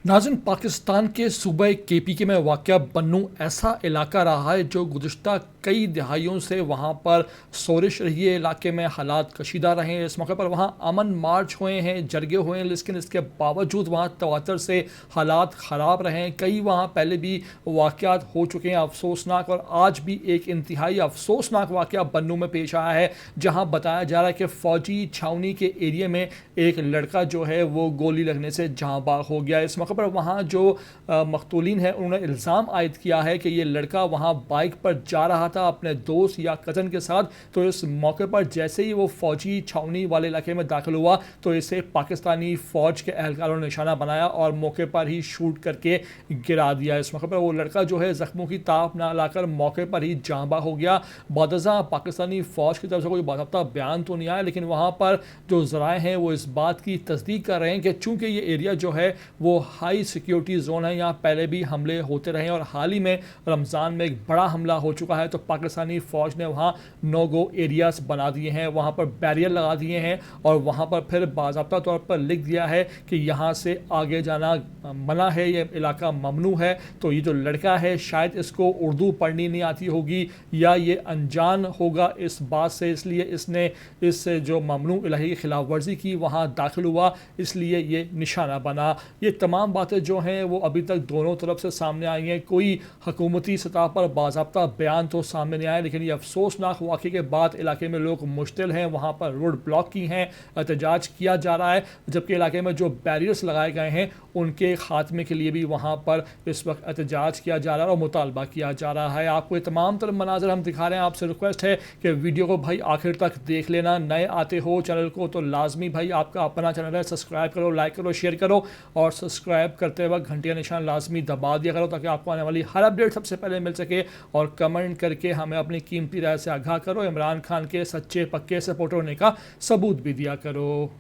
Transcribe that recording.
नाज़रीन, पाकिस्तान के सूबे KPK में वाक़या बन्नू ऐसा इलाका रहा है जो गुज़श्ता कई दहाइयों से वहाँ पर सोरिश रही है। इलाके में हालात कशीदा रहे हैं। इस मौके पर वहाँ अमन मार्च हुए हैं, जरगे हुए हैं, लेकिन इसके बावजूद वहाँ तवातर से हालात ख़राब रहे हैं। कई वहाँ पहले भी वाक़यात हो चुके हैं अफसोसनाक, और आज भी एक इंतहाई अफसोसनाक वाक़या बन्नू में पेश आया है, जहाँ बताया जा रहा है कि फ़ौजी छावनी के एरिया में एक लड़का जो है वो गोली लगने से जहाँ बाग हो गया। इस मौके पर वहाँ जो मक़तूलीन हैं उन्होंने इल्ज़ाम आयद किया है कि ये लड़का वहाँ बाइक पर जा रहा था अपने दोस्त या कज़न के साथ, तो इस मौके पर जैसे ही वो फ़ौजी छावनी वाले इलाके में दाखिल हुआ तो इसे पाकिस्तानी फ़ौज के एहलकारों ने निशाना बनाया और मौके पर ही शूट करके गिरा दिया। इस मौके पर वो लड़का जो है ज़ख्मों की ताप ना लाकर मौके पर ही जाँबा हो गया। बादशाह पाकिस्तानी फ़ौज की तरफ से कोई बाकायदा बयान तो नहीं आया, लेकिन वहाँ पर जो ज़राए हैं वो इस बात की तस्दीक कर रहे हैं कि चूँकि ये एरिया जो है वो हाई सिक्योरिटी जोन है, यहाँ पहले भी हमले होते रहे और हाल ही में रमज़ान में एक बड़ा हमला हो चुका है, तो पाकिस्तानी फ़ौज ने वहाँ नो गो एरियाज़ बना दिए हैं, वहाँ पर बैरियर लगा दिए हैं और वहाँ पर फिर बाज़ाब्ता तौर पर लिख दिया है कि यहाँ से आगे जाना मना है, ये इलाका ममनू है। तो ये जो लड़का है शायद इसको उर्दू पढ़नी नहीं आती होगी या ये अनजान होगा इस बात से, इसलिए इसने इस जो ममनू इलाके की खिलाफ वर्जी की, वहाँ दाखिल हुआ, इसलिए ये निशाना बना। ये तमाम बातें जो हैं वो अभी तक दोनों तरफ से सामने आई हैं। कोई हुकूमती सतह पर बाज़ाब्ता बयान तो सामने नहीं आया, लेकिन ये अफसोसनाक वाक़े के बाद इलाके में लोग मुश्तिल हैं, वहाँ पर रोड ब्लॉक की हैं, एहतजाज किया जा रहा है, जबकि इलाके में जो बैरियर्स लगाए गए हैं उनके ख़ात्मे के लिए भी वहाँ पर इस वक्त एहतजाज किया जा रहा है और मुतालबा किया जा रहा है। आपको ये तमाम तरह मनाज़र हम दिखा रहे हैं। आपसे रिक्वेस्ट है कि वीडियो को भाई आखिर तक देख लेना। नए आते हो चैनल को तो लाजमी भाई आपका अपना चैनल है, सब्सक्राइब करो, लाइक करो, शेयर करो और सब्सक्राइब करते वक्त घंटी का निशान लाजमी दबा दिया करो ताकि आपको आने वाली हर अपडेट सबसे पहले मिल सके। और कमेंट करके हमें अपनी कीमती राय से आगाह करो। इमरान खान के सच्चे पक्के सपोर्टर होने का सबूत भी दिया करो।